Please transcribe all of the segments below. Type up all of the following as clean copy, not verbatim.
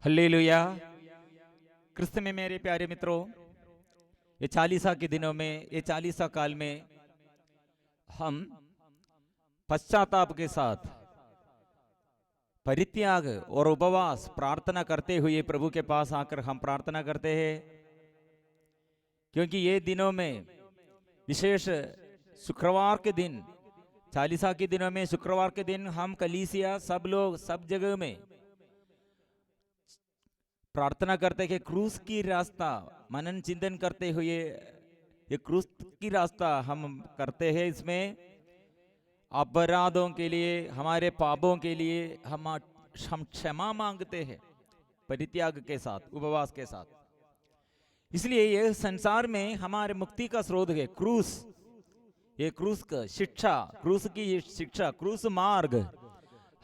Hallelujah. क्रिस्त में मेरे प्यारे मित्रों, ये चालीसा के दिनों में, ये चालीसा काल में हम पश्चाताप के साथ परित्याग और उपवास प्रार्थना करते हुए प्रभु के पास आकर हम प्रार्थना करते हैं, क्योंकि ये दिनों में विशेष शुक्रवार के दिन, चालीसा के दिनों में शुक्रवार के दिन हम कलीसिया सब लोग सब जगह में प्रार्थना करते कि क्रूस की रास्ता मनन चिंतन करते हुए ये क्रूस की रास्ता हम करते हैं। इसमें अपराधों के लिए, हमारे पापों के लिए हम क्षमा मांगते हैं परित्याग के साथ, उपवास के साथ। इसलिए ये संसार में हमारे मुक्ति का स्रोत है क्रूस। ये क्रूस का शिक्षा, क्रूस की ये शिक्षा, क्रूस मार्ग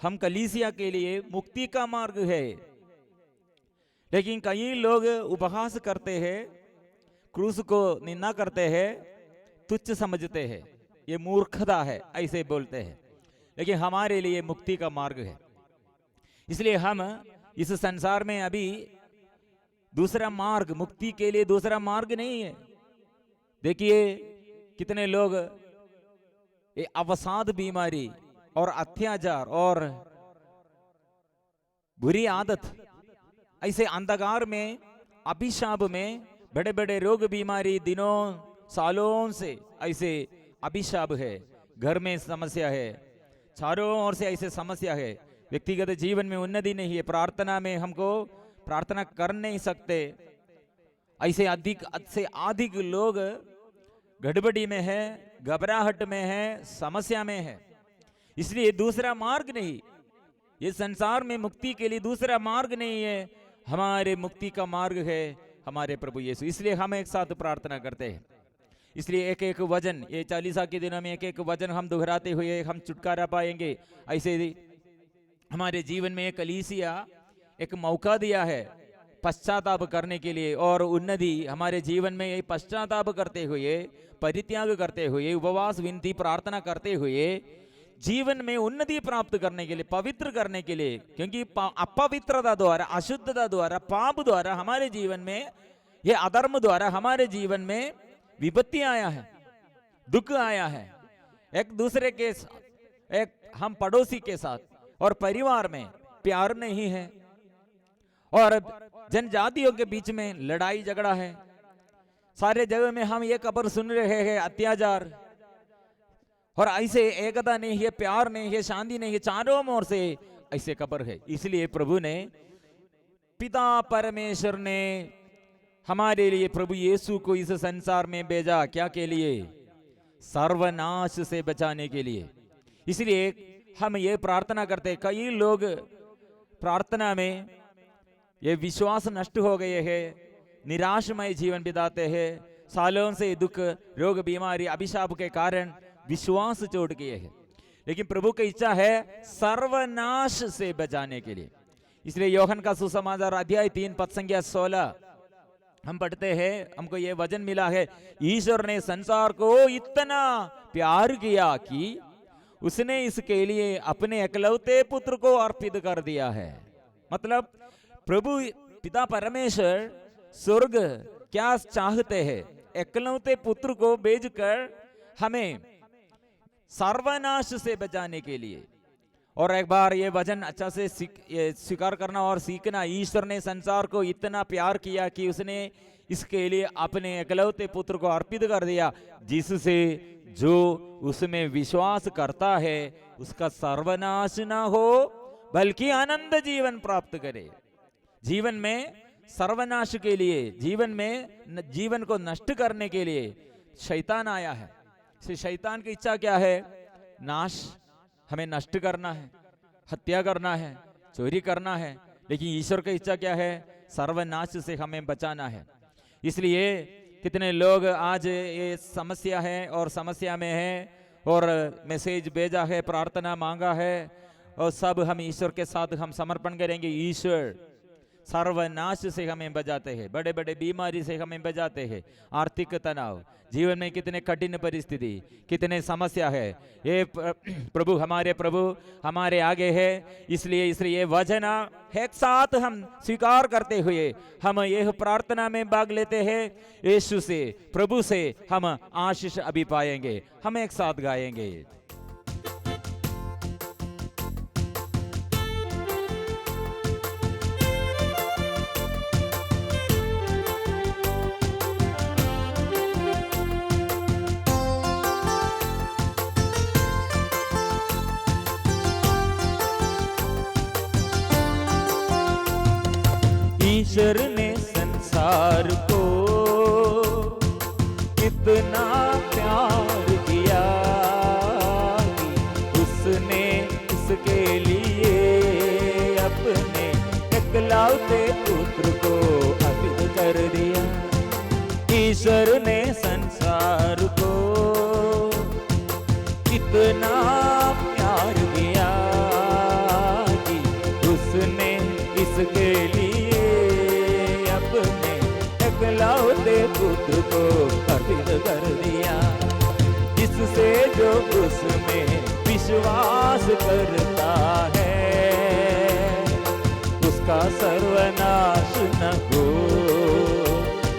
हम कलीसिया के लिए मुक्ति का मार्ग है। लेकिन कई लोग उपहास करते हैं, क्रूस को निंदा करते हैं, तुच्छ समझते हैं, ये मूर्खता है, ऐसे बोलते हैं। लेकिन हमारे लिए मुक्ति का मार्ग है। इसलिए हम इस संसार में अभी दूसरा मार्ग, मुक्ति के लिए दूसरा मार्ग नहीं है। देखिए कितने लोग ये अवसाद बीमारी और अत्याचार और बुरी आदत, ऐसे अंधकार में, अभिशाप में, बड़े बड़े रोग बीमारी दिनों सालों से ऐसे अभिशाप है। घर में समस्या है, चारों ओर से ऐसे समस्या है। व्यक्तिगत जीवन में उन्नति नहीं है, प्रार्थना में हमको प्रार्थना कर नहीं सकते। ऐसे अधिक से अधिक लोग गड़बड़ी में है, घबराहट में है, समस्या में है। इसलिए दूसरा मार्ग नहीं, ये संसार में मुक्ति के लिए दूसरा मार्ग नहीं है। हमारे मुक्ति का मार्ग है हमारे प्रभु यीशु। इसलिए हम एक साथ प्रार्थना करते हैं। इसलिए एक एक वचन, ये चालीसा के दिनों में एक एक वचन हम दोहराते हुए हम छुटकारा पाएंगे। ऐसे हमारे जीवन में कलीसिया एक मौका दिया है पश्चाताप करने के लिए और उन्नति हमारे जीवन में ये पश्चाताप करते हुए, परित्याग करते हुए, उपवास विनती प्रार्थना करते हुए जीवन में उन्नति प्राप्त करने के लिए, पवित्र करने के लिए। क्योंकि अपवित्रता द्वारा, अशुद्धता द्वारा, पाप द्वारा हमारे जीवन में, ये अधर्म द्वारा हमारे जीवन में विपत्ति आया है, दुख आया है। एक दूसरे के साथ, एक हम पड़ोसी के साथ और परिवार में प्यार नहीं है, और जनजातियों के बीच में लड़ाई झगड़ा है। सारे जगह में हम ये खबर सुन रहे हैं, अत्याचार, और ऐसे एकता नहीं है, प्यार नहीं है, शांति नहीं है, चारों ओर से ऐसे खबर है। इसलिए प्रभु ने, पिता परमेश्वर ने हमारे लिए प्रभु यीशु को इस संसार में भेजा। क्या के लिए? सर्वनाश से बचाने के लिए। इसलिए हम ये प्रार्थना करते। कई लोग प्रार्थना में ये विश्वास नष्ट हो गए हैं, निराशमय जीवन बिताते हैं, सालों से दुख, रोग, बीमारी, अभिशाप के कारण विश्वास छोड़ गए हैं। लेकिन प्रभु की इच्छा है सर्वनाश से बचाने के लिए। इसलिए योहन का सुसमाचार अध्याय 3 पद संख्या 16 हम पढ़ते हैं, हमको ये वचन मिला है, ईश्वर ने संसार को इतना प्यार किया कि उसने इसके लिए अपने एकलौते पुत्र को अर्पित कर दिया है। मतलब प्रभु पिता परमेश्वर स्वर्ग क्या चाहते हैं? एकलौते पुत्र को भेजकर हमें सर्वनाश से बचाने के लिए। और एक बार ये वचन अच्छा से स्वीकार करना और सीखना। ईश्वर ने संसार को इतना प्यार किया कि उसने इसके लिए अपने एकलौते पुत्र को अर्पित कर दिया, जिससे जो उसमें विश्वास करता है उसका सर्वनाश ना हो बल्कि आनंद जीवन प्राप्त करे। जीवन में सर्वनाश के लिए, जीवन में जीवन को नष्ट करने के लिए शैतान आया है। शैतान की इच्छा क्या है? नाश, हमें नष्ट करना है, हत्या करना है, चोरी करना है। लेकिन ईश्वर की इच्छा क्या है? सर्वनाश से हमें बचाना है। इसलिए कितने लोग आज ये समस्या है और समस्या में है और मैसेज भेजा है, प्रार्थना मांगा है, और सब हम ईश्वर के साथ हम समर्पण करेंगे। ईश्वर सर्वनाश से हमें बचाते हैं, बड़े बड़े बीमारी से हमें बचाते हैं, आर्थिक तनाव, जीवन में कितने कठिन परिस्थिति, कितने समस्या है, ये प्रभु हमारे आगे है। इसलिए ये वचन एक साथ हम स्वीकार करते हुए हम यह प्रार्थना में भाग लेते हैं, यीशु से, प्रभु से हम आशीष अभी पाएंगे। हम एक साथ गाएंगे। ईश्वर ने संसार को कितना प्यार किया, उसने इसके लिए अपने एकलौते पुत्र को अर्पित कर दिया। ईश्वर ने संसार को कितना प्यार किया कि उसने इसके लिए एकलौते पुत्र को अर्पित कर दिया, जिससे जो उसमें विश्वास करता है उसका सर्वनाश न हो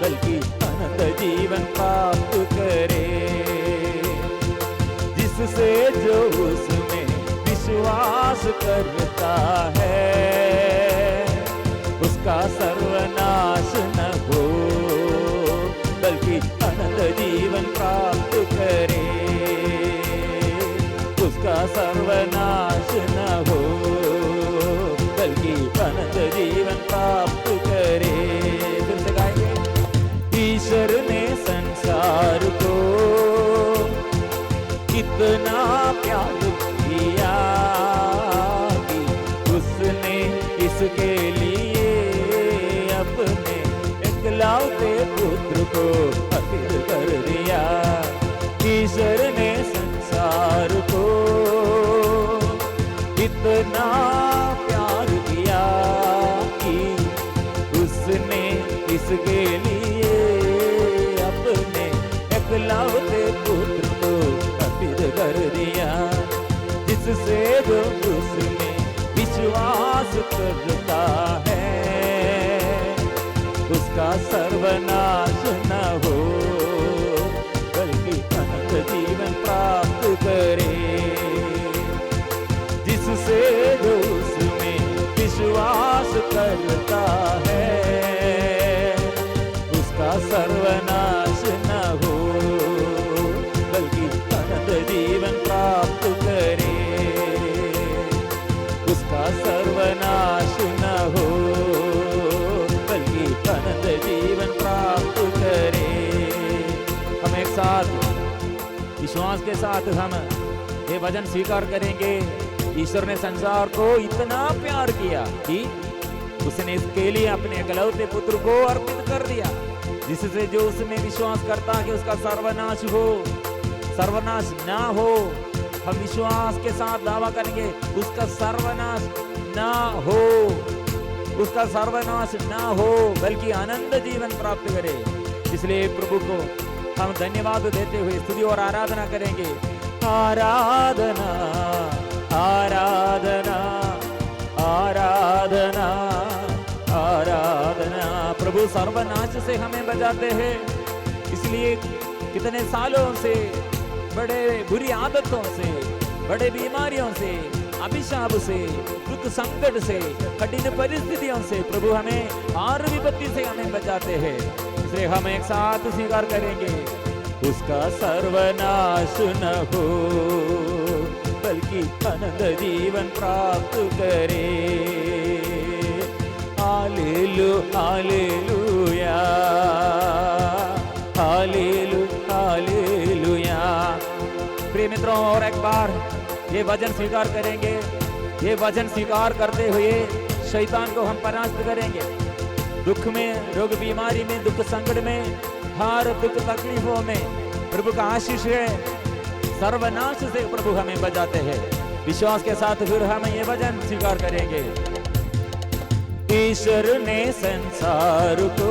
बल्कि अनंत जीवन प्राप्त करे। जिससे जो उसमें विश्वास करता है उसका सर्वनाश न हो बल्कि अनंत जीवन प्राप्त करे। उसका सर्वनाश न हो बल्कि अनंत जीवन प्राप्त करे। फिर से गाएंगे। ईश्वर ने संसार को कितना प्यार किया कि उसने इसके लिए अपने एकलौते पुत्र को अर्पित कर दिया। ईश्वर ने संसार को इतना प्यार किया कि उसने इसके लिए अपने एकलौते पुत्र को अर्पित कर दिया, जिससे जो उसमें विश्वास करता है उसका सर्वनाश न हो बल्कि अनंत जीवन प्राप्त करे। जिससे जो उसमें विश्वास करता है उसका सर्वनाश न हो बल्कि अनंत जीवन प्राप्त करे। उसका सर्वनाश न हो बल्कि अनंत जीवन प्राप्त करे। हम एक साथ विश्वास के साथ हम ये वचन स्वीकार करेंगे। ईश्वर ने संसार को इतना प्यार किया कि उसने इसके लिए अपने एकलौते पुत्र को अर्पित कर दिया, जिससे जो उसमें विश्वास करता है कि उसका सर्वनाश ना हो। हम विश्वास के साथ दावा करेंगे उसका सर्वनाश ना हो, उसका सर्वनाश ना हो बल्कि आनंद जीवन प्राप्त करे। इसलिए प्रभु को हम धन्यवाद देते हुए स्तुति और आराधना करेंगे। आराधना आराधना आराधना आराधना। प्रभु सर्वनाश से हमें बचाते हैं, इसलिए कितने सालों से बड़े बुरी आदतों से, बड़े बीमारियों से, अभिशाप से, दुख संकट से, कठिन परिस्थितियों से प्रभु हमें हर विपत्ति से हमें बचाते हैं। इसलिए हम एक साथ स्वीकार करेंगे उसका सर्वनाश न हो बल्कि अनंत जीवन प्राप्त करे। Hallelujah hallelujah hallelujah hallelujah. प्रिय मित्रों, और एक बार ये वचन स्वीकार करेंगे। ये वचन स्वीकार करते हुए शैतान को हम परास्त करेंगे। दुख में, रोग बीमारी में, दुख संकट में, हर दुख तकलीफों में प्रभु का आशीष है। सर्वनाश से प्रभु हमें बचाते हैं। विश्वास के साथ फिर हम ये वचन स्वीकार करेंगे। ईश्वर ने संसार को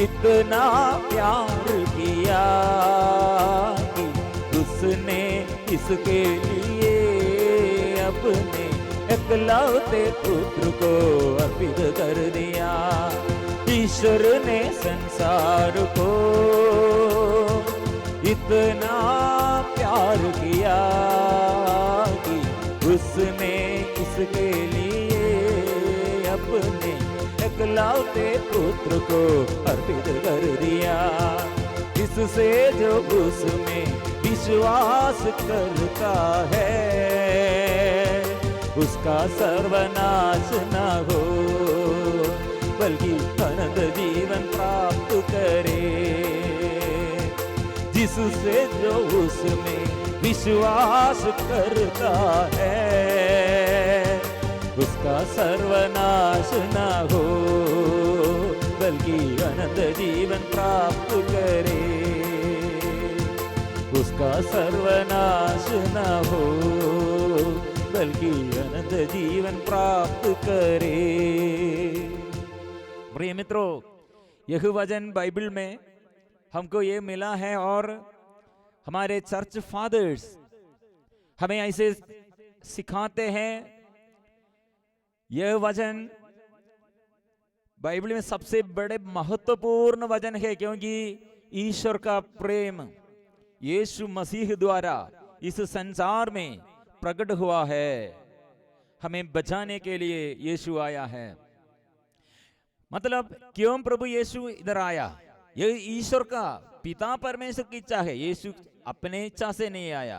इतना प्यार किया कि उसने इसके लिए अपने एकलौते पुत्र को अर्पित कर दिया। ईश्वर ने संसार को इतना प्यार किया कि उसने इसके लिए अपने एकलौते पुत्र को अर्पित कर दिया। इससे जो उसमें विश्वास करता है उसका सर्वनाश न हो बल्कि अनंत जीवन प्राप्त करे। जिससे जो उसमें विश्वास करता है उसका सर्वनाश न हो बल्कि अनंत जीवन प्राप्त करे। उसका सर्वनाश न हो बल्कि अनंत जीवन प्राप्त करे। प्रिय मित्रों, यह वचन बाइबल में हमको ये मिला है और हमारे चर्च फादर्स हमें ऐसे सिखाते हैं। यह वचन बाइबल में सबसे बड़े महत्वपूर्ण वचन है क्योंकि ईश्वर का प्रेम यीशु मसीह द्वारा इस संसार में प्रकट हुआ है। हमें बचाने के लिए यीशु आया है। मतलब क्यों प्रभु यीशु इधर आया? यह ईश्वर का पिता परमेश्वर की इच्छा है। यीशु अपने इच्छा से नहीं आया,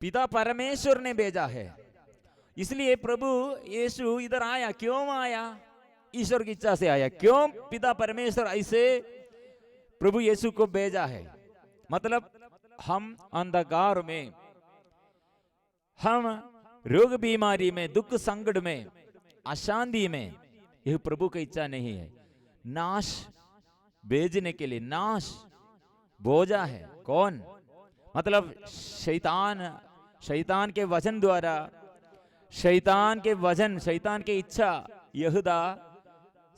पिता परमेश्वर ने भेजा है। इसलिए प्रभु यीशु इधर आया। क्यों आया? ईश्वर की इच्छा से आया। क्यों पिता परमेश्वर ऐसे प्रभु यीशु को भेजा है? मतलब हम अंधकार में, हम रोग बीमारी में, दुख संकट में, अशांति में, यह प्रभु की इच्छा नहीं है। नाश भेजने के लिए नाश बोझा है। कौन? मतलब शैतान के वचन द्वारा, शैतान के वचन, शैतान की इच्छा यहूदा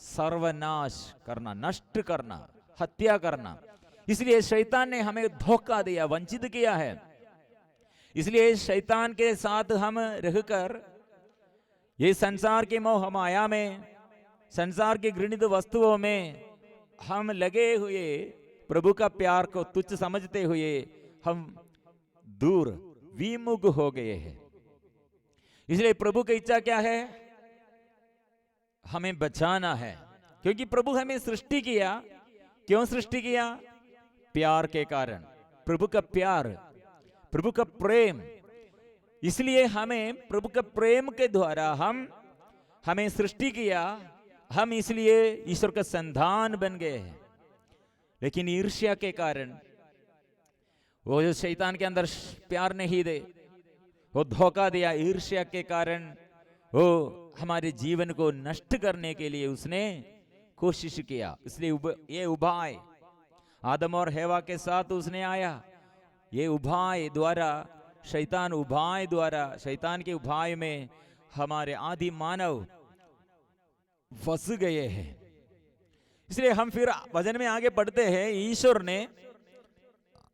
सर्वनाश करना, नष्ट करना, हत्या करना। इसलिए शैतान ने हमें धोखा दिया, वंचित किया है। इसलिए शैतान के साथ हम रहकर ये संसार के मोह माया में, संसार की घृणित वस्तुओं में हम लगे हुए प्रभु का प्यार को तुच्छ समझते हुए हम दूर विमुख हो गए हैं। इसलिए प्रभु की इच्छा क्या है? हमें बचाना है। क्योंकि प्रभु हमें सृष्टि किया। क्यों सृष्टि किया? प्यार के कारण। प्रभु का प्यार, प्रभु का प्रेम। इसलिए हमें प्रभु के प्रेम के द्वारा हमें सृष्टि किया। हम इसलिए ईश्वर का संतान बन गए हैं। लेकिन ईर्ष्या के कारण, वो जो शैतान के अंदर प्यार नहीं दे, वो धोखा दिया। ईर्ष्या के कारण वो हमारे जीवन को नष्ट करने के लिए उसने कोशिश किया। इसलिए ये उपाय आदम और हेवा के साथ उसने आया। ये उपाय द्वारा, शैतान उपाय द्वारा, शैतान के उपाय में हमारे आदि मानव फंस गए हैं। इसलिए हम फिर वचन में आगे बढ़ते हैं। ईश्वर ने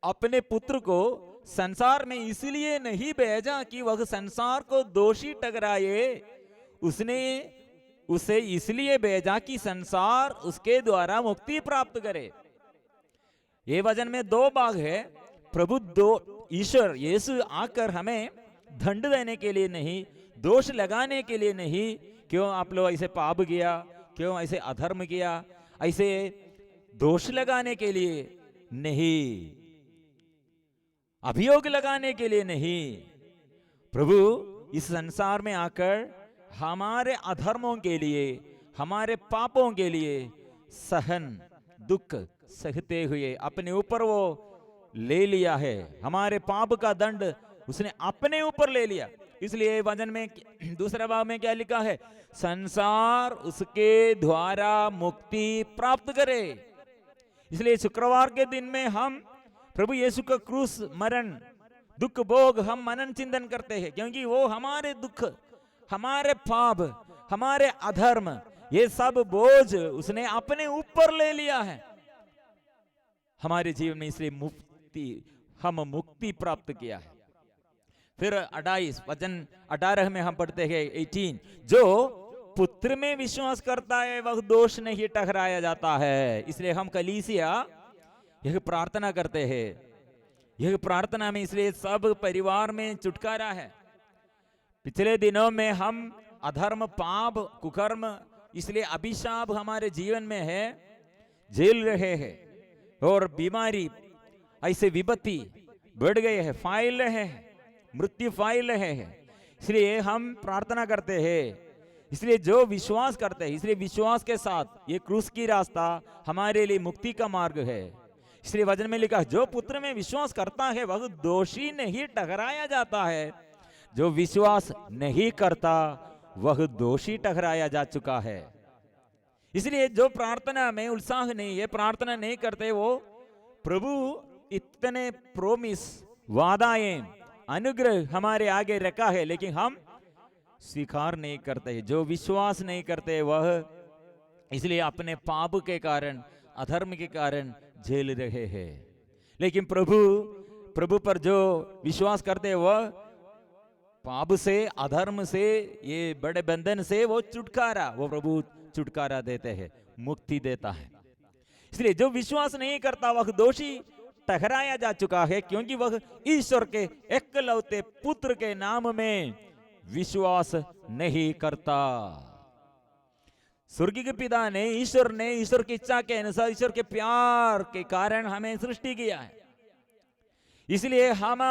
अपने पुत्र को संसार में इसलिए नहीं भेजा कि वह संसार को दोषी ठहराए। उसने उसे इसलिए भेजा कि संसार उसके द्वारा मुक्ति प्राप्त करे। ये वचन में दो भाग है। प्रभु ईश्वर यीशु आकर हमें दंड देने के लिए नहीं, दोष लगाने के लिए नहीं, क्यों आप लोग ऐसे पाप किया, क्यों ऐसे अधर्म किया, ऐसे दोष लगाने के लिए नहीं, अभियोग लगाने के लिए नहीं। प्रभु इस संसार में आकर हमारे अधर्मों के लिए, हमारे पापों के लिए सहन दुख सहते हुए अपने ऊपर वो ले लिया है। हमारे पाप का दंड उसने अपने ऊपर ले लिया। इसलिए वचन में दूसरा भाग में क्या लिखा है? संसार उसके द्वारा मुक्ति प्राप्त करे। इसलिए शुक्रवार के दिन में हम प्रभु यीशु का क्रूस, मरण, दुख भोग हम मनन चिंतन करते हैं, क्योंकि वो हमारे दुख, हमारे पाप, हमारे अधर्म, ये सब बोझ उसने अपने ऊपर ले लिया है हमारे जीवन में, इसलिए हम मुक्ति प्राप्त किया है। फिर 28 वचन 18 में हम पढ़ते हैं 18, जो पुत्र में विश्वास करता है वह दोष नहीं ठहराया जाता है। इसलिए हम कलीसिया यह प्रार्थना करते हैं, यह प्रार्थना में इसलिए सब परिवार में छुटकारा है। पिछले दिनों में हम अधर्म, पाप, कुकर्म, इसलिए अभिशाप हमारे जीवन में है, झेल रहे हैं, और बीमारी ऐसे विपत्ति बढ़ गए हैं, फैल रहे हैं, मृत्यु फैल रहे हैं। इसलिए हम प्रार्थना करते हैं, इसलिए जो विश्वास करते हैं, इसलिए विश्वास के साथ ये क्रूस की रास्ता हमारे लिए मुक्ति का मार्ग है। इसलिए वचन में लिखा, जो पुत्र में विश्वास करता है वह दोषी नहीं ठहराया जाता है, जो विश्वास नहीं करता वह दोषी ठहराया जा चुका है। इसलिए जो प्रार्थना में उत्साह नहीं है, प्रार्थना नहीं करते, वो प्रभु इतने प्रोमिस, वादाएं, अनुग्रह हमारे आगे रखा है, लेकिन हम स्वीकार नहीं करते। जो विश्वास नहीं करते वह इसलिए अपने पाप के कारण, अधर्म के कारण झेल रहे हैं। लेकिन प्रभु पर जो विश्वास करते वह पाप से, अधर्म से, ये बड़े बंधन से वो प्रभु छुटकारा देते हैं, मुक्ति देता है। इसलिए जो विश्वास नहीं करता वह दोषी ठहराया जा चुका है, क्योंकि वह ईश्वर के एकलौते पुत्र के नाम में विश्वास नहीं करता। स्वर्गीय पिता ने, ईश्वर की इच्छा के अनुसार, ईश्वर के प्यार के कारण हमें सृष्टि किया है। इसलिए हम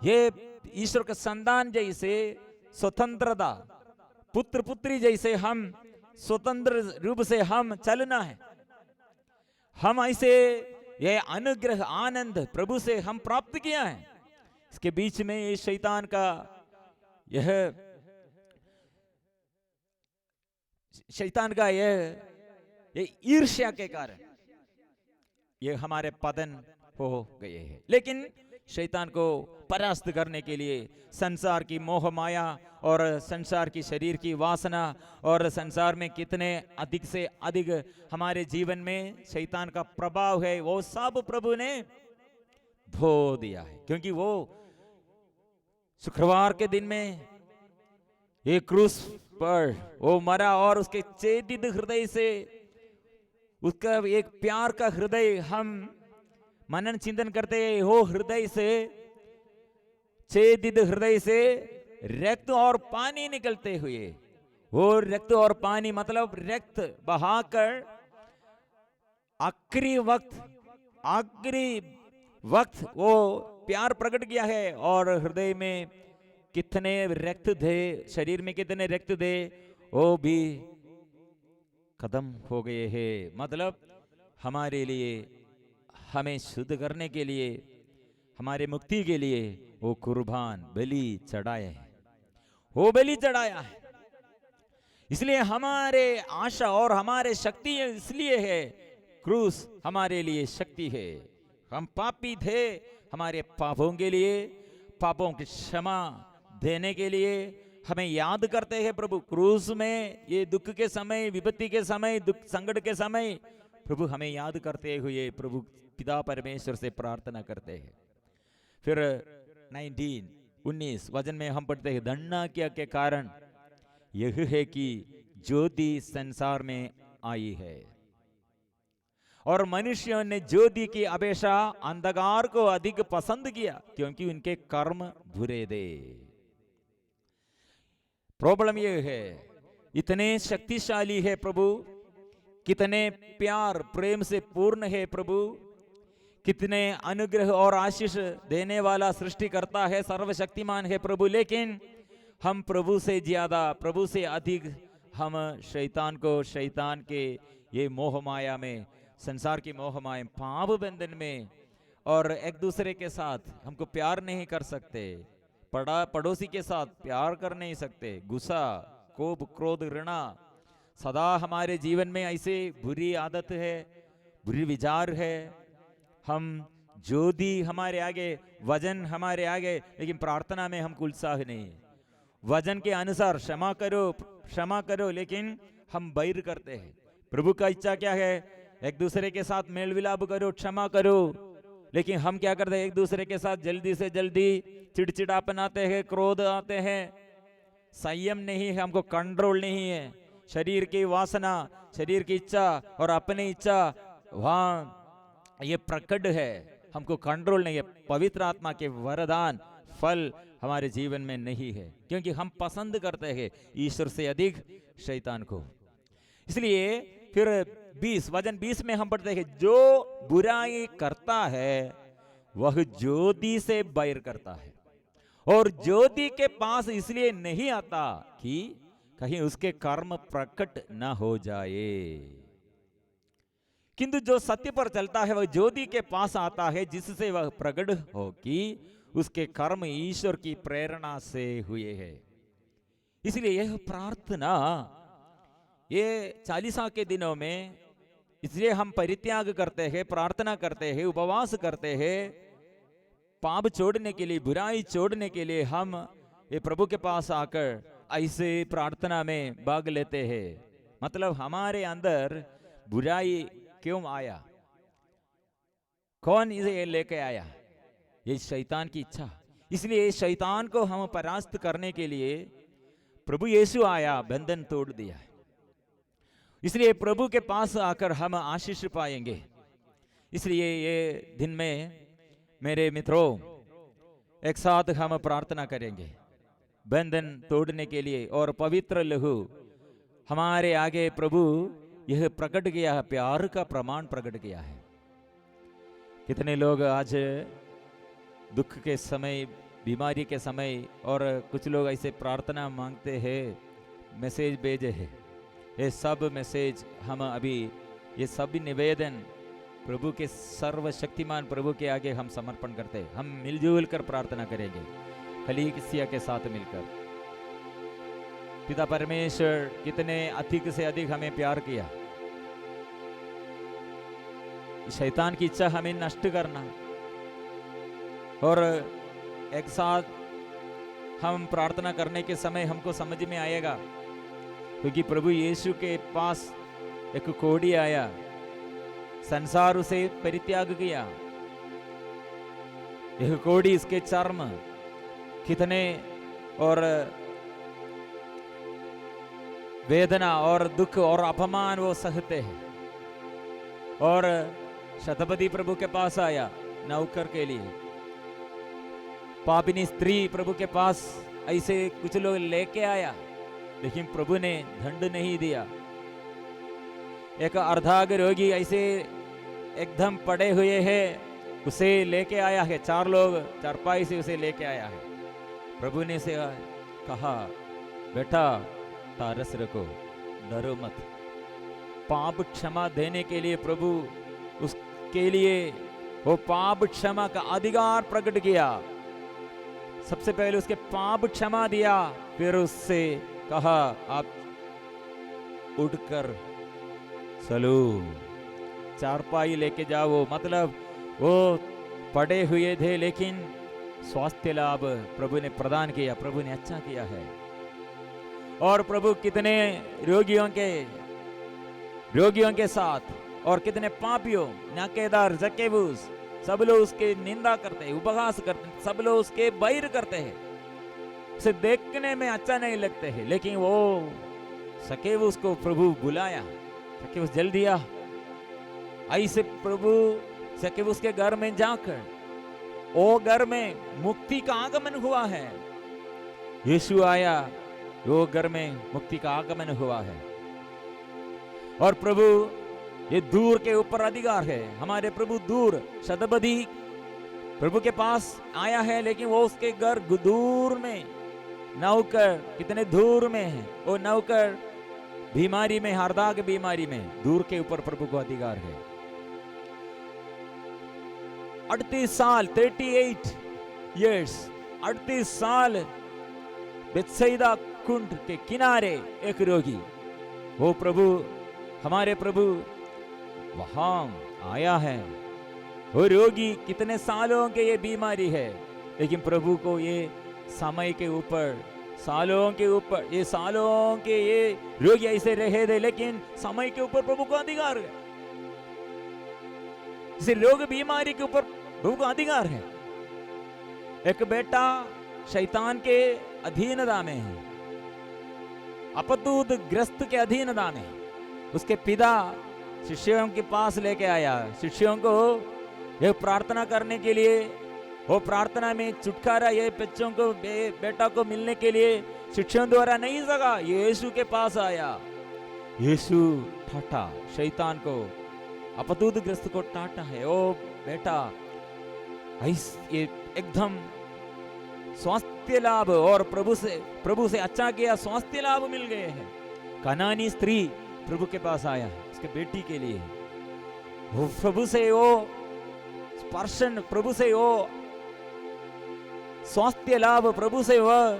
ये ईश्वर के संतान जैसे स्वतंत्रता, पुत्र पुत्री जैसे हम स्वतंत्र रूप से हम चलना है। हम ऐसे ये अनुग्रह, आनंद प्रभु से हम प्राप्त किया है। इसके बीच में ये शैतान का ये ईर्ष्या के कारण ये हमारे पतन हो गए हैं। लेकिन शैतान को परास्त करने के लिए संसार की मोह माया और संसार की शरीर की वासना और संसार में कितने अधिक से अधिक हमारे जीवन में शैतान का प्रभाव है, वो सब प्रभु ने धो दिया है। क्योंकि वो शुक्रवार के दिन में एक क्रूस पर वो मरा और उसके चेतित हृदय से, उसका एक प्यार का हृदय हम मनन चिंतन करते हैं। वो हृदय से, चेतित हृदय से रक्त और पानी निकलते हुए, वो रक्त और पानी मतलब रक्त बहाकर आखिरी वक्त वो प्यार प्रकट किया है। और हृदय में कितने रक्त थे, शरीर में कितने रक्त थे, वो भी खत्म हो गए हैं। मतलब हमारे लिए, हमें शुद्ध करने के लिए, हमारे मुक्ति के लिए वो कुर्बान बलि चढ़ाए हैं, वो बलि चढ़ाया है। इसलिए हमारे आशा और हमारे शक्ति इसलिए है, क्रूस हमारे लिए शक्ति है। हम पापी थे, हमारे पापों के लिए, पापों की क्षमा देने के लिए हमें याद करते हैं प्रभु। क्रूस में ये दुख के समय, विपत्ति के समय, दुख संकट के समय प्रभु हमें याद करते हुए प्रभु पिता परमेश्वर से प्रार्थना करते हैं। फिर 19 वचन में हम पढ़ते हैं, धन्यज्ञा के कारण यह है कि ज्योति संसार में आई है और मनुष्यों ने ज्योति की अपेक्षा अंधकार को अधिक पसंद किया, क्योंकि उनके कर्म बुरे थे। प्रॉब्लम यह है, इतने शक्तिशाली है प्रभु, कितने प्यार प्रेम से पूर्ण है प्रभु, कितने अनुग्रह और आशीष देने वाला सृष्टिकर्ता है, सर्वशक्तिमान है प्रभु। लेकिन हम प्रभु से ज्यादा, प्रभु से अधिक हम शैतान के ये मोह माया में, संसार की मोह माया, पाप बंधन में और एक दूसरे के साथ हमको प्यार नहीं कर सकते, पड़ोसी के साथ प्यार कर नहीं सकते, गुस्सा, कोप, क्रोध, घृणा सदा हमारे जीवन में ऐसे बुरी आदत है, बुरी विचार है। हम जो भी हमारे आगे, वजन हमारे आगे, लेकिन प्रार्थना में हमको उत्साह नहीं। वजन के अनुसार क्षमा करो, लेकिन हम बैर करते हैं। प्रभु का इच्छा क्या है? एक दूसरे के साथ मेल विलाप करो, क्षमा करो, लेकिन हम क्या करते हैं? एक दूसरे के साथ जल्दी से जल्दी चिड़चिड़ापन आते हैं, क्रोध आते हैं, संयम नहीं है, हमको कंट्रोल नहीं है। शरीर की वासना, शरीर की इच्छा और अपनी इच्छा वहां ये प्रकट है, हमको कंट्रोल नहीं है। पवित्र आत्मा के वरदान फल हमारे जीवन में नहीं है, क्योंकि हम पसंद करते हैं ईश्वर से अधिक शैतान को। इसलिए फिर वचन 20 में हम पढ़ते हैं, जो बुराई करता है वह ज्योति से बैर करता है और ज्योति के पास इसलिए नहीं आता कि कहीं उसके कर्म प्रकट न हो जाए। किंतु जो सत्य पर चलता है वह ज्योति के पास आता है, जिससे वह प्रकट हो कि उसके कर्म ईश्वर की प्रेरणा से हुए हैं। इसलिए यह प्रार्थना ये 40 के दिनों में इसलिए हम परित्याग करते हैं, प्रार्थना करते हैं, उपवास करते हैं, पाप छोड़ने के लिए, बुराई छोड़ने के लिए हम ये प्रभु के पास आकर ऐसे प्रार्थना में भाग लेते हैं। मतलब हमारे अंदर बुराई क्यों आया, कौन इसे लेके आया? ये शैतान की इच्छा। इसलिए शैतान को हम परास्त करने के लिए प्रभु यीशु आया, बंधन तोड़ दिया। इसलिए प्रभु के पास आकर हम आशीष पाएंगे। इसलिए ये दिन में मेरे मित्रों एक साथ हम प्रार्थना करेंगे बंधन तोड़ने के लिए, और पवित्र लहू हमारे आगे प्रभु यह प्रकट किया है, प्यार का प्रमाण प्रकट किया है। कितने लोग आज दुख के समय, बीमारी के समय, और कुछ लोग ऐसे प्रार्थना मांगते हैं, मैसेज भेजे हैं। ये सब मैसेज हम अभी, ये सब निवेदन प्रभु के सर्वशक्तिमान प्रभु के आगे हम समर्पण करते हैं। हम मिलजुल कर प्रार्थना करेंगे, कलीसिया के साथ मिलकर। पिता परमेश्वर कितने अधिक से अधिक हमें प्यार किया, शैतान की इच्छा हमें नष्ट करना, और एक साथ हम प्रार्थना करने के समय हमको समझ में आएगा, क्योंकि प्रभु यीशु के पास एक कोढ़ी आया, संसार उसे परित्याग किया। यह कोढ़ी, इसके चर्म कितने और वेदना और दुख और अपमान वो सहते हैं। और शतपति प्रभु के पास आया नौकर के लिए, पापिनी स्त्री प्रभु के पास ऐसे कुछ लोग लेके आया, लेकिन प्रभु ने दंड नहीं दिया। एक अर्धांग रोगी ऐसे एकदम पड़े हुए हैं, उसे लेके आया है, 4 लोग चारपाई से उसे लेके आया है। प्रभु ने से कहा, बेटा तारस रखो, डरो मत। पाप क्षमा देने के लिए प्रभु उसके लिए वो पाप क्षमा का अधिकार प्रकट किया। सबसे पहले उसके पाप क्षमा दिया, फिर उससे कहा आप उठकर चलो, चारपाई लेके जाओ। मतलब वो पड़े हुए थे, लेकिन स्वास्थ्य लाभ प्रभु ने प्रदान किया, प्रभु ने अच्छा किया है। और प्रभु कितने रोगियों के साथ, और कितने पापियों, नाकेदार, जक्केबूस, सब लोग उसके निंदा करते हैं, उपहास करते हैं, सब लोग उसके बैर करते हैं, उसे देखने में अच्छा नहीं लगते हैं। लेकिन वो जक्केबूस को प्रभु बुलाया, जक्केबूस जल्दी आ। ऐसे प्रभु जक्केबूस के घर में जाकर, वो घर में मुक्ति का आगमन हुआ है। यीशु आया, वो घर में मुक्ति का आगमन हुआ है। और प्रभु ये दूर के ऊपर अधिकार है। हमारे प्रभु दूर शतपति प्रभु के पास आया है, लेकिन वो उसके घर दूर में, नौकर कितने दूर में है, वो नौकर बीमारी में, हरदाग बीमारी में, दूर के ऊपर प्रभु को अधिकार है। 38 साल 38 years 38 साल बेत्सैदा कुंड के किनारे एक रोगी, वो प्रभु, हमारे प्रभु वहां आया है। वो रोगी कितने सालों के ये बीमारी है, लेकिन प्रभु को ये समय के ऊपर सालों के ऊपर, ये सालों के ये रोगी ऐसे रहे थे, लेकिन समय के ऊपर प्रभु का अधिकार है। इस रोग बीमारी के ऊपर प्रभु का अधिकार है। एक बेटा शैतान के अधीनता में है, अपतूत ग्रस्त के अधीनता में। उसके पिता शिष्यों के पास लेके आया, शिष्यों को ये प्रार्थना करने के लिए, वो प्रार्थना में छुटकारा ये बच्चों को, बेटा को मिलने के लिए शिष्यों द्वारा नहीं सका, यीशु के पास आया। यीशु ठाटा शैतान को, अपतूत ग्रस्त को टाटा है, ओ बेटा ये एकदम स्वास्थ्य लाभ, और प्रभु से अच्छा किया, स्वास्थ्य लाभ मिल गए हैं। कनानी स्त्री प्रभु के पास आया उसके बेटी के लिए, वो प्रभु से वो स्पर्शन, प्रभु से वो स्वास्थ्य लाभ, प्रभु से वह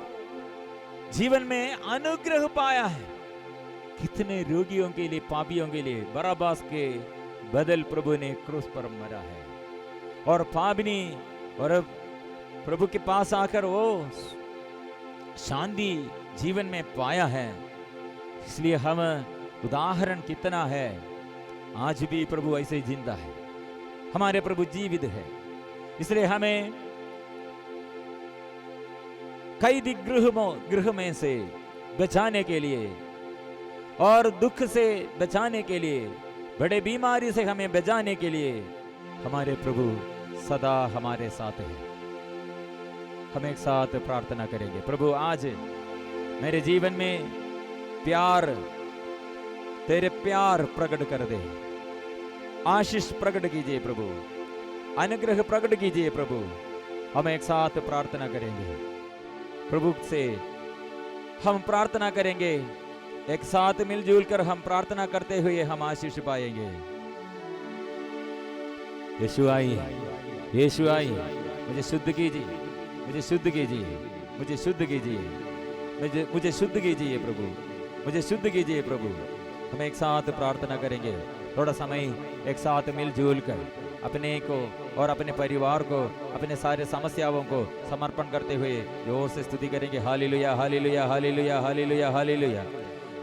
जीवन में अनुग्रह पाया है। कितने रोगियों के लिए, पापियों के लिए बराबास के बदल प्रभु ने क्रूस पर मरा है, और पापिनी और प्रभु के पास आकर वो शांति जीवन में पाया है। इसलिए हम उदाहरण कितना है, आज भी प्रभु ऐसे ही जिंदा है, हमारे प्रभु जीवित है। इसलिए हमें कैदी गृह में से बचाने के लिए, और दुख से बचाने के लिए, बड़े बीमारी से हमें बचाने के लिए हमारे प्रभु सदा हमारे साथ है। हम एक साथ प्रार्थना करेंगे। प्रभु आज मेरे जीवन में प्यार, तेरे प्यार प्रकट कर दे, आशीष प्रकट कीजिए प्रभु, अनुग्रह प्रकट कीजिए प्रभु। हम एक साथ प्रार्थना करेंगे प्रभु से, हम प्रार्थना करेंगे एक साथ मिलजुल कर, हम प्रार्थना करते हुए हम आशीष पाएंगे। यीशु आई, यीशु आई, मुझे शुद्ध कीजिए, मुझे शुद्ध कीजिए, मुझे शुद्ध कीजिए, मुझे शुद्ध कीजिए प्रभु, मुझे शुद्ध कीजिए प्रभु। हम एक साथ प्रार्थना करेंगे, थोड़ा समय एक साथ मिलजुल कर अपने को और अपने परिवार को, अपने सारे समस्याओं को समर्पण करते हुए जोर से स्तुति करेंगे। Hallelujah, hallelujah, hallelujah, hallelujah, hallelujah,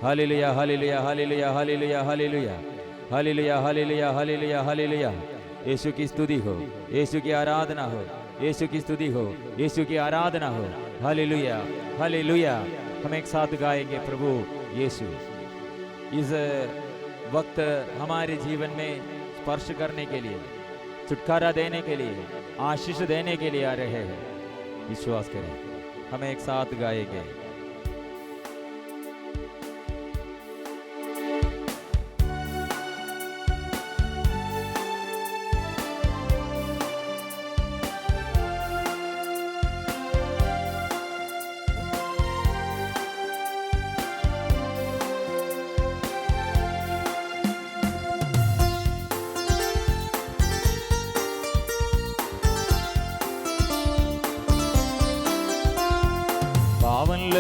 hallelujah, hallelujah, hallelujah, hallelujah, hallelujah, hallelujah, hallelujah, hallelujah, hallelujah. Yeshu की स्तुति हो, यीशु की आराधना हो, यीशु की स्तुति हो, यीशु की आराधना हो। Hallelujah, hallelujah. हम एक साथ गाएंगे प्रभु यीशु इस वक्त हमारे जीवन में स्पर्श करने के लिए, छुटकारा देने के लिए, आशीष देने के लिए आ रहे हैं। विश्वास करें, हम एक साथ गाएंगे।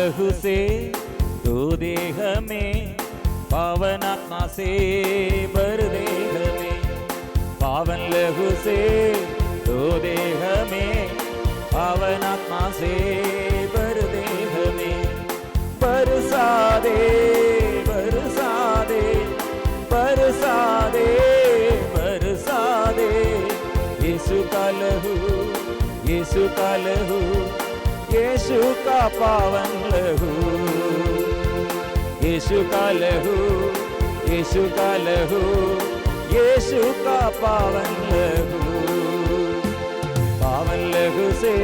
लहू से दो देह में, पावन आत्मा से भर देह में, पावन लहू से दो देह में, पावन आत्मा से भर देह में। बरसा दे, बरसा दे, बरसा दे, बरसा दे, यीशु का लहू, यीशु का लहू, यीशु का पावन लहू, यीशु का लहू, यीशु का लहू, यीशु का पावन लहू। पावन लहू से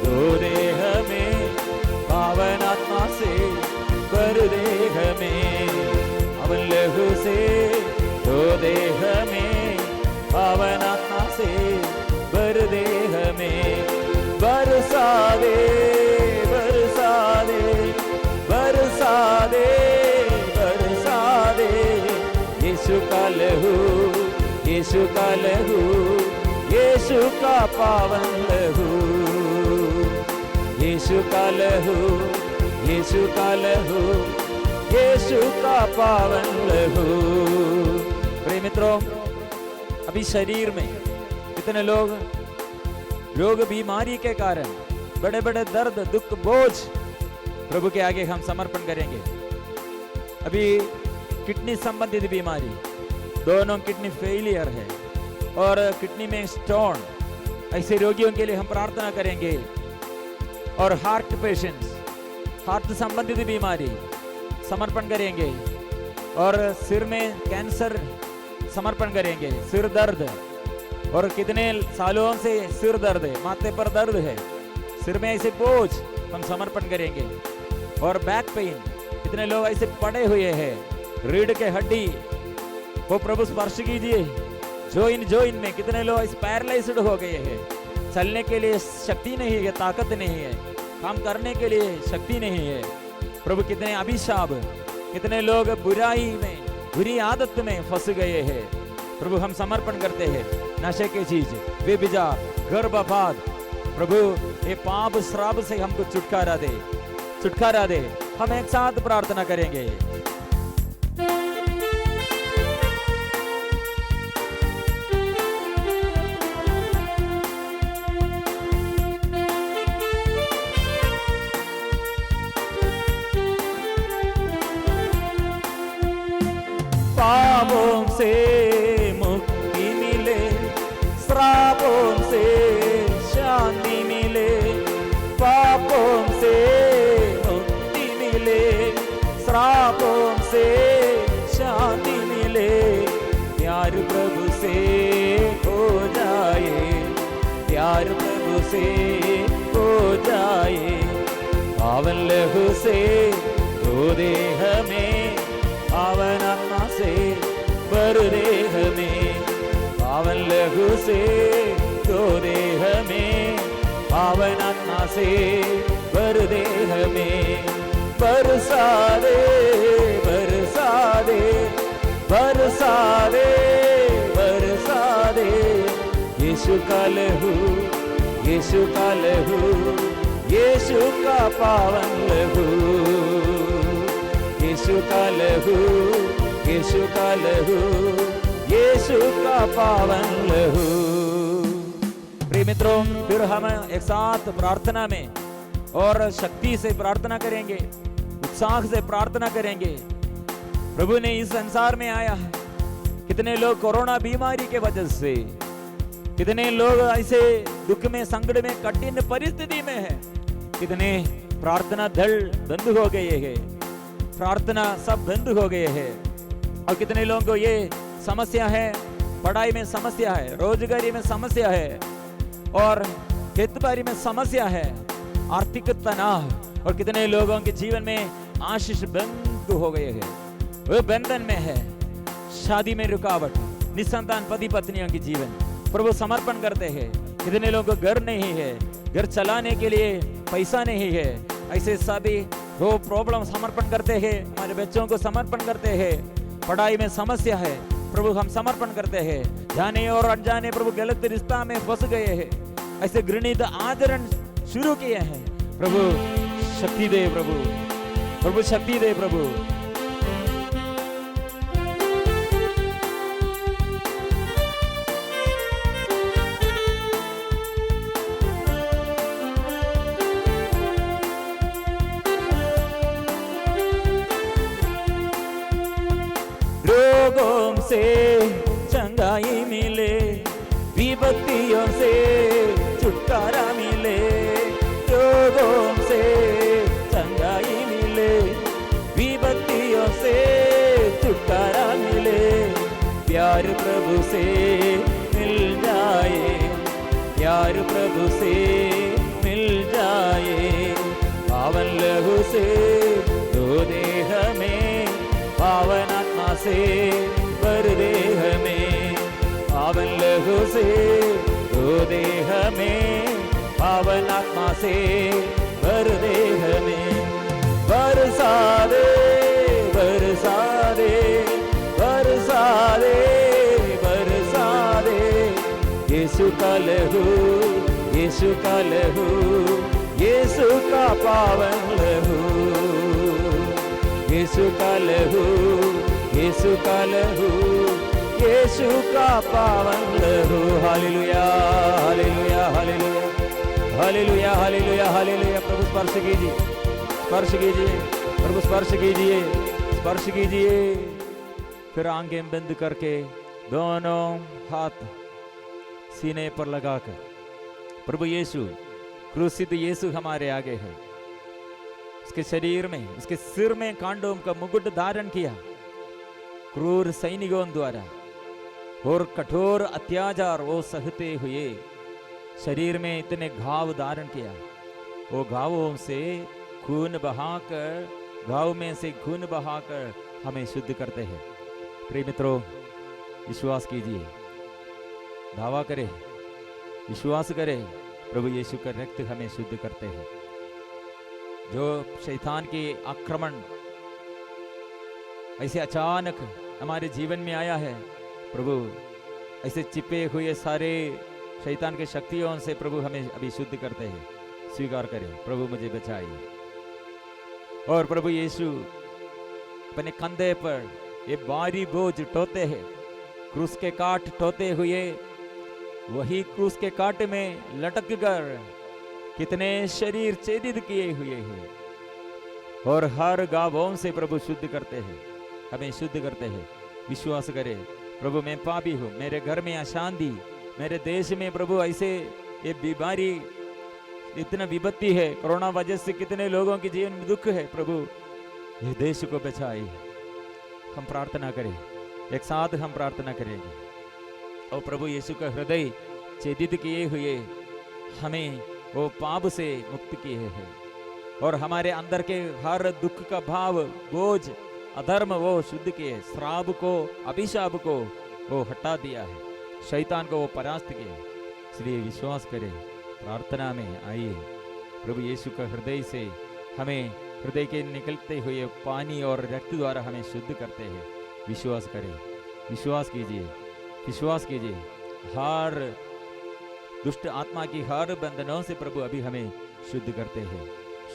दो देह में, पावन आत्मा से भर देह में। पावन लहू से दो देह में, पावन आत्मा से भर देह में। बरसा दे, बरसा दे, बरसा दे, बरसा दे, यीशु का लहू, यीशु का लहू, यीशु का पावन लहू, यीशु का लहू, यीशु का लहू, यीशु का पावन लहू। प्रिय मित्रों, अभी शरीर में कितने लोग रोग बीमारी के कारण, बड़े बड़े दर्द दुख बोझ प्रभु के आगे हम समर्पण करेंगे। अभी किडनी संबंधित बीमारी, दोनों किडनी फेलियर है और किडनी में स्टोन, ऐसे रोगियों के लिए हम प्रार्थना करेंगे। और हार्ट पेशेंट्स, हार्ट संबंधित बीमारी समर्पण करेंगे। और सिर में कैंसर समर्पण करेंगे। सिर दर्द, और कितने सालों से सिर दर्द है, माथे पर दर्द है, सिर में ऐसे बोझ हम समर्पण करेंगे। और बैक पेन, कितने लोग ऐसे पड़े हुए हैं, रीढ़ के हड्डी को प्रभु स्पर्श कीजिए। जॉइन में कितने लोग ऐसे पैरालाइज्ड हो गए हैं, चलने के लिए शक्ति नहीं है, ताकत नहीं है, काम करने के लिए शक्ति नहीं है। प्रभु कितने अभिशाप, कितने लोग बुराई में, बुरी आदत में फंस गए हैं। प्रभु हम समर्पण करते हैं। नशे की चीज, बेबिजार, गर्भपात, प्रभु ये पाप श्राप से हमको छुटकारा दे, छुटकारा दे। हम एक साथ प्रार्थना करेंगे। पापों से मुक्ति मिले, श्रापों से शांति मिले। पापों से मुक्ति मिले, श्रापों से शांति मिले। प्यार प्रभु से हो जाए, प्यार प्रभु से हो जाए। पावन लहू से धो दे हमें, पावन आत्मा से भर दे हमें। पावन लहू से धो दे हमें, पावन आत्मा से भर दे हमें। बरसा दे, बरसा दे, बरसा दे, बरसा दे। यीशु का लहू, यीशु का लहू, यीशु का पावन लहू, यीशु का लहू, यीशु का लहू, यीशु का पावन लहू। प्रिय मित्रों, फिर हम एक साथ प्रार्थना में और शक्ति से प्रार्थना करेंगे, उत्साह से प्रार्थना करेंगे। प्रभु ने इस संसार में आया है। कितने लोग कोरोना बीमारी के वजह से, कितने लोग ऐसे दुख में, संकट में, कठिन परिस्थिति में है। कितने प्रार्थना दल बंद हो गए हैं, प्रार्थना सब बंद हो गए हैं। और कितने लोगों को ये समस्या है, पढ़ाई में समस्या है, रोजगारी में समस्या है, और खेतबाड़ी में समस्या है, आर्थिक तनाव। और कितने लोगों के जीवन में आशीष बंद हो गए हैं, वो बंधन में है। शादी में रुकावट, निसंतान पति पत्नियों की जीवन प्रभु समर्पण करते हैं। कितने लोगों को घर नहीं है, घर चलाने के लिए पैसा नहीं है, ऐसे सभी वो प्रॉब्लम समर्पण करते हैं। हमारे बच्चों को समर्पण करते हैं। पढ़ाई में समस्या है, प्रभु हम समर्पण करते हैं। जाने और अनजाने प्रभु गलत रिश्ता में फंस गए हैं, ऐसे घृणित आचरण शुरू किए हैं। प्रभु शक्ति दे, प्रभु प्रभु शक्ति दे प्रभु। रोगों से चंगाई मिले, विपत्तियों से छुटकारा मिले। रोगों से चंगाई मिले, विपत्तियों से छुटकारा मिले। प्यार प्रभु से मिल जाए, प्यार प्रभु से मिल जाए। पावन लहू से धो दे हमें, पावन आत्मा से भर दे हमें। पावन लहू से धो दे हमें, पावन आत्मा से भर दे हमें। बरसा दे, बरसा दे, बरसा दे, बरसा दे। यीशु का लहू, यीशु का लहू, यीशु का पावन लहू, यीशु का लहू, यीशु का लहू, यीशु का पावन लहू। Hallelujah, hallelujah, hallelujah, hallelujah, hallelujah, hallelujah. प्रभु स्पर्श कीजिए, स्पर्श कीजिए, प्रभु स्पर्श कीजिए, स्पर्श कीजिए। फिर आंखें बंद करके दोनों हाथ सीने पर लगाकर प्रभु यीशु, क्रूसित यीशु हमारे आगे है। उसके शरीर में, उसके सिर में कांडों का मुकुट धारण किया क्रूर सैनिकों द्वारा, और कठोर अत्याचार वो सहते हुए शरीर में इतने घाव धारण किया। वो घावों से खून बहाकर, घाव में से खून बहाकर हमें शुद्ध करते हैं। प्रिय मित्रों, विश्वास कीजिए, दावा करें, विश्वास करें, प्रभु यीशु का रक्त हमें शुद्ध करते हैं। जो शैतान के आक्रमण ऐसे अचानक हमारे जीवन में आया है, प्रभु ऐसे चिपे हुए सारे शैतान के शक्तियों से प्रभु हमें अभी शुद्ध करते हैं। स्वीकार करें, प्रभु मुझे बचाइए। और प्रभु यीशु अपने कंधे पर ये भारी बोझ ढोते हैं, क्रूस के काट ढोते हुए, वही क्रूस के काट में लटक कर कितने शरीर छेदित किए हुए हैं, और हर गावों से प्रभु शुद्ध करते हैं, हमें शुद्ध करते हैं। विश्वास करें, प्रभु मैं पापी हूँ, मेरे घर में अशांति, मेरे देश में प्रभु ऐसे ये बीमारी, इतना विपत्ति है, कोरोना वजह से कितने लोगों के जीवन में दुख है, प्रभु ये देश को बचाइए। हम प्रार्थना करें, एक साथ हम प्रार्थना करेंगे। और प्रभु यीशु का हृदय छेदित किए हुए हमें वो पाप से मुक्त किए हैं, और हमारे अंदर के हर दुख का भाव, बोझ, अधर्म वो शुद्ध किए, श्राप को, अभिशाप को वो हटा दिया है, शैतान को वो परास्त किया। इसलिए विश्वास करें, प्रार्थना में आइए, प्रभु यीशु का हृदय से हमें, हृदय के निकलते हुए पानी और रक्त द्वारा हमें शुद्ध करते हैं। विश्वास करें, विश्वास कीजिए, विश्वास कीजिए। हर दुष्ट आत्मा की हर बंधनों से प्रभु अभी हमें शुद्ध करते हैं,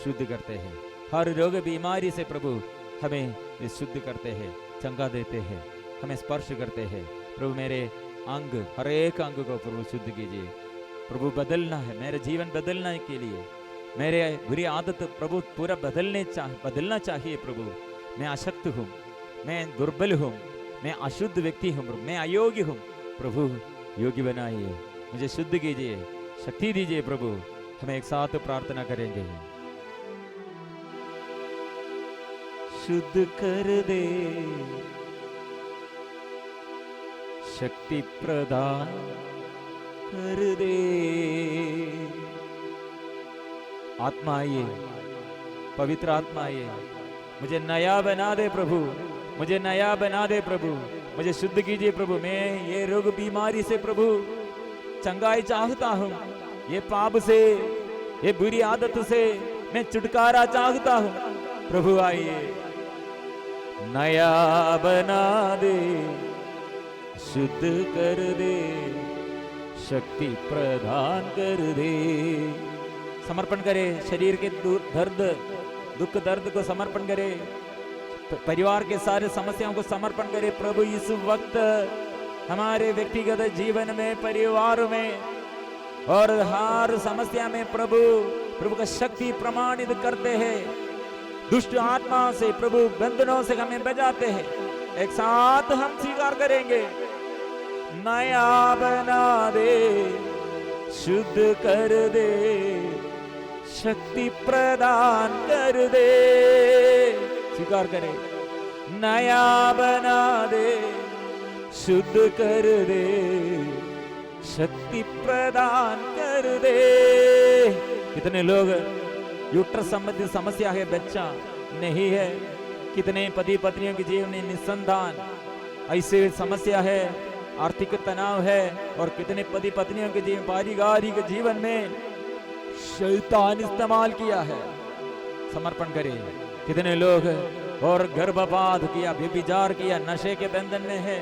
शुद्ध करते हैं। हर रोग बीमारी से प्रभु हमें शुद्ध करते हैं, चंगा देते हैं, हमें स्पर्श करते हैं। प्रभु मेरे अंग, हर एक अंग को प्रभु शुद्ध कीजिए। प्रभु बदलना है, मेरे जीवन बदलने के लिए, मेरे बुरी आदत प्रभु पूरा बदलना चाहिए। प्रभु मैं अशक्त हूँ, मैं दुर्बल हूँ, मैं अशुद्ध व्यक्ति हूँ, मैं अयोग्य हूँ। प्रभु योग्य बनाइए, मुझे शुद्ध कीजिए, शक्ति दीजिए। प्रभु हम एक साथ प्रार्थना करेंगे। शुद्ध कर दे, शक्ति प्रदान कर दे। आत्मा आइए, पवित्र आत्मा आइए, मुझे नया बना दे प्रभु, मुझे नया बना दे प्रभु, मुझे शुद्ध कीजिए प्रभु। मैं ये रोग बीमारी से प्रभु चंगाई चाहता हूँ, ये पाप से, ये बुरी आदत से मैं छुटकारा चाहता हूँ। प्रभु आइए, नया बना दे, शुद्ध कर दे, शक्ति प्रदान कर दे। समर्पण करे, शरीर के दर्द, दुख दर्द को समर्पण करे, परिवार के सारे समस्याओं को समर्पण करे। प्रभु इस वक्त हमारे व्यक्तिगत जीवन में, परिवार में और हर समस्या में प्रभु का शक्ति प्रमाणित करते हैं। दुष्ट आत्मा से प्रभु, बंधनों से हमें बचाते हैं। एक साथ हम स्वीकार करेंगे, नया बना दे, शुद्ध कर दे, शक्ति प्रदान कर दे। स्वीकार करें, नया बना दे, शुद्ध कर दे, शक्ति प्रदान कर दे। कितने लोग यूट्रस संबंधी समस्या है, बच्चा नहीं है, कितने पति पत्नियों के जीवन में निसंतान ऐसे समस्या है, आर्थिक तनाव है, और कितने पति पत्नियों के जीवन, पारिवारिक जीवन में शैतान इस्तेमाल किया है। समर्पण करें। कितने लोग और गर्भपात किया, व्यभिचार किया, नशे के बंधन में है,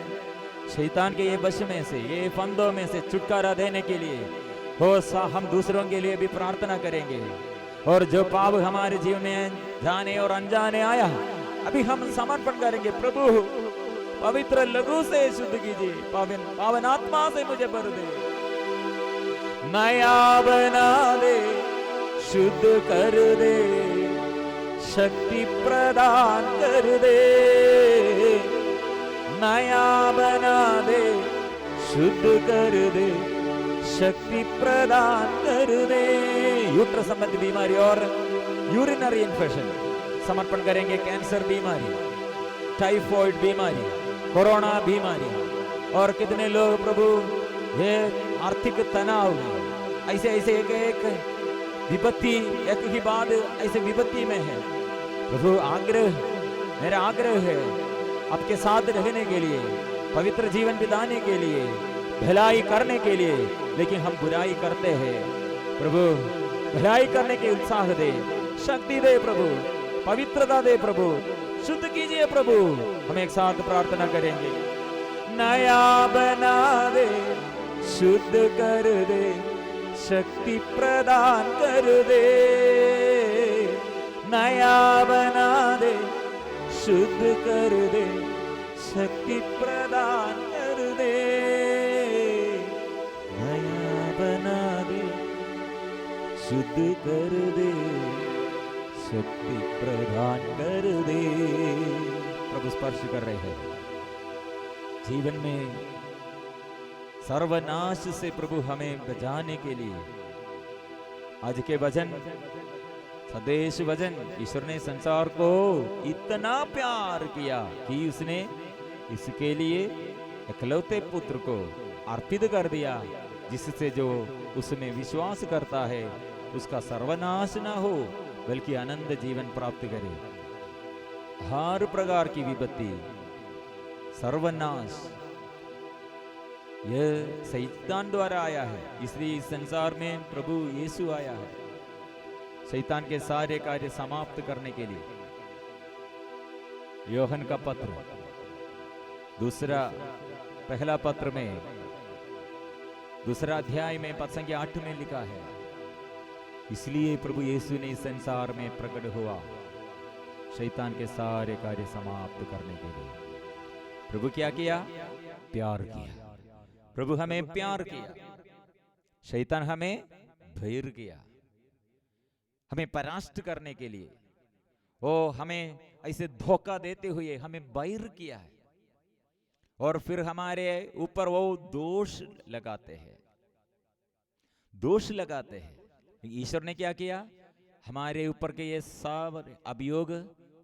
शैतान के ये वश में से, ये फंदों में से छुटकारा देने के लिए हो हम दूसरों के लिए भी प्रार्थना करेंगे। और जो पाप हमारे जीवन में जाने और अनजाने आया, अभी हम समर्पण करेंगे। प्रभु पवित्र लहू से शुद्ध कीजिए, पावन आत्मा से मुझे भर दे, नया बना दे, शुद्ध कर दे, शक्ति प्रदान कर दे, नया बना दे, शुद्ध कर दे, शक्ति प्रदान कर दे। यूट्र संबंधी बीमारी और यूरिनरी इन्फेक्शन समर्पण करेंगे, कैंसर बीमारी, टाइफॉइड बीमारी, कोरोना बीमारी, और कितने लोग प्रभु ये आर्थिक तनाव, ऐसे ऐसे एक विपत्ति एक ही बाद ऐसे विपत्ति में है प्रभु। आग्रह, मेरा आग्रह है आपके साथ रहने के लिए, पवित्र जीवन बिताने के लिए, भलाई करने के लिए, लेकिन हम बुराई करते हैं प्रभु। भलाई करने के उत्साह दे, शक्ति दे प्रभु, पवित्रता दे प्रभु, शुद्ध कीजिए प्रभु। हम एक साथ प्रार्थना करेंगे, नया बना दे, शुद्ध कर दे, शक्ति प्रदान कर दे, नया बना दे, शुद्ध कर दे, शक्ति प्रदान कर दे, नया बना दे, शुद्ध कर दे, शक्ति प्रदान कर दे। प्रभु स्पर्श कर रहे हैं जीवन में सर्वनाश से प्रभु हमें बचाने के लिए। आज के वचन, सदेश वचन, ईश्वर ने संसार को इतना प्यार किया कि उसने इसके लिए इकलौते पुत्र को अर्पित कर दिया, जिससे जो उसमें विश्वास करता है उसका सर्वनाश ना हो बल्कि आनंद जीवन प्राप्त करे। हर प्रकार की विपत्ति, सर्वनाश यह शैतान द्वारा आया है, इसलिए इस संसार में प्रभु यीशु आया है शैतान के सारे कार्य समाप्त करने के लिए। योहन का पत्र पहला पत्र में दूसरा अध्याय में पद संख्या 8 में लिखा है, इसलिए प्रभु यीशु ने इस संसार में प्रकट हुआ शैतान के सारे कार्य समाप्त करने के लिए। प्रभु क्या किया? प्यार किया। प्रभु हमें प्यार किया, शैतान हमें भैर किया, हमें परास्त करने के लिए वो हमें ऐसे धोखा देते हुए हमें बैर किया है, और फिर हमारे ऊपर वो दोष लगाते हैं, दोष लगाते हैं। ईश्वर ने क्या किया? हमारे ऊपर के ये सब अभियोग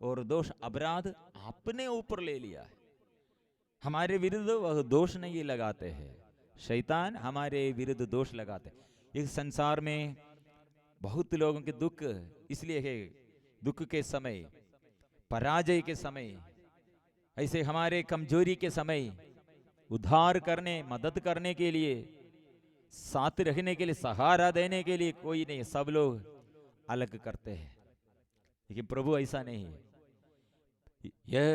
और दोष, अपराध अपने ऊपर ले लिया है। हमारे विरुद्ध वह दोष नहीं लगाते हैं, शैतान हमारे विरुद्ध दोष लगाते हैं। इस संसार में बहुत लोगों के दुख इसलिए है, दुख के समय, पराजय के समय, ऐसे हमारे कमजोरी के समय उद्धार करने, मदद करने के लिए, साथ रहने के लिए, सहारा देने के लिए कोई नहीं, सब लोग अलग करते हैं। लेकिन प्रभु ऐसा नहीं है। यह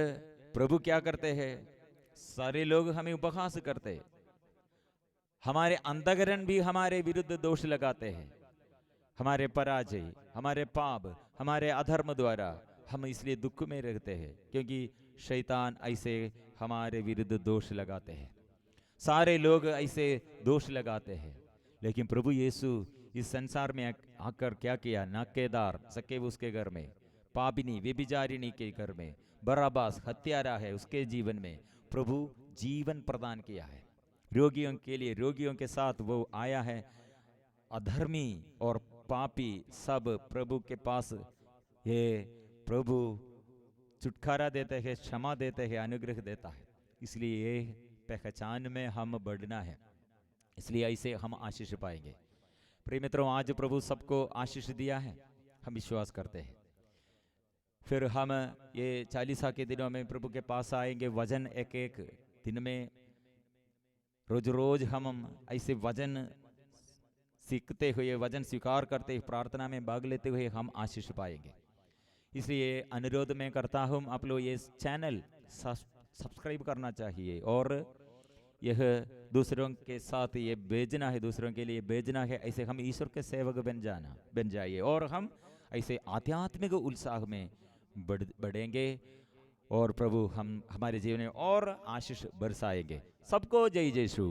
प्रभु क्या करते हैं? सारे लोग हमें उपहास करते हैं, हमारे अंतःकरण भी हमारे विरुद्ध दोष लगाते हैं। हमारे पराजय, हमारे पाप, हमारे अधर्म द्वारा हम इसलिए दुख में रहते हैं, क्योंकि शैतान ऐसे हमारे विरुद्ध दोष लगाते हैं। सारे लोग ऐसे दोष लगाते हैं, लेकिन प्रभु यीशु इस संसार में आकर क्या किया? नाकेदार सके उसके घर में, पापिनी व्यभिचारिणी के घर में, बराबास हत्यारा है उसके जीवन में प्रभु जीवन प्रदान किया है। रोगियों के लिए, रोगियों के साथ वो आया है। अधर्मी और पापी सब प्रभु के पास ये प्रभु छुटकारा देते हैं, क्षमा देते हैं, अनुग्रह देता है। इसलिए ये पहचान में हम बढ़ना है, इसलिए ऐसे हम आशीष पाएंगे। प्रिय मित्रों, आज प्रभु सबको आशीष दिया है, हम विश्वास करते हैं। फिर हम ये चालीसा के दिनों में प्रभु के पास आएंगे। वजन एक एक दिन में रोज रोज हम ऐसे वजन सीखते हुए, वजन स्वीकार करते हुए, प्रार्थना में भाग लेते हुए हम आशीष पाएंगे। इसलिए अनुरोध में करता हूँ, आप लोग ये चैनल सब्सक्राइब करना चाहिए और यह दूसरों के साथ ये भेजना है, दूसरों के लिए भेजना है। ऐसे हम ईश्वर के सेवक बन जाइए और हम ऐसे आध्यात्मिक उत्साह में बढ़ेंगे और प्रभु हम हमारे जीवन में और आशीष बरसाएंगे। सबको जय जय यीशु।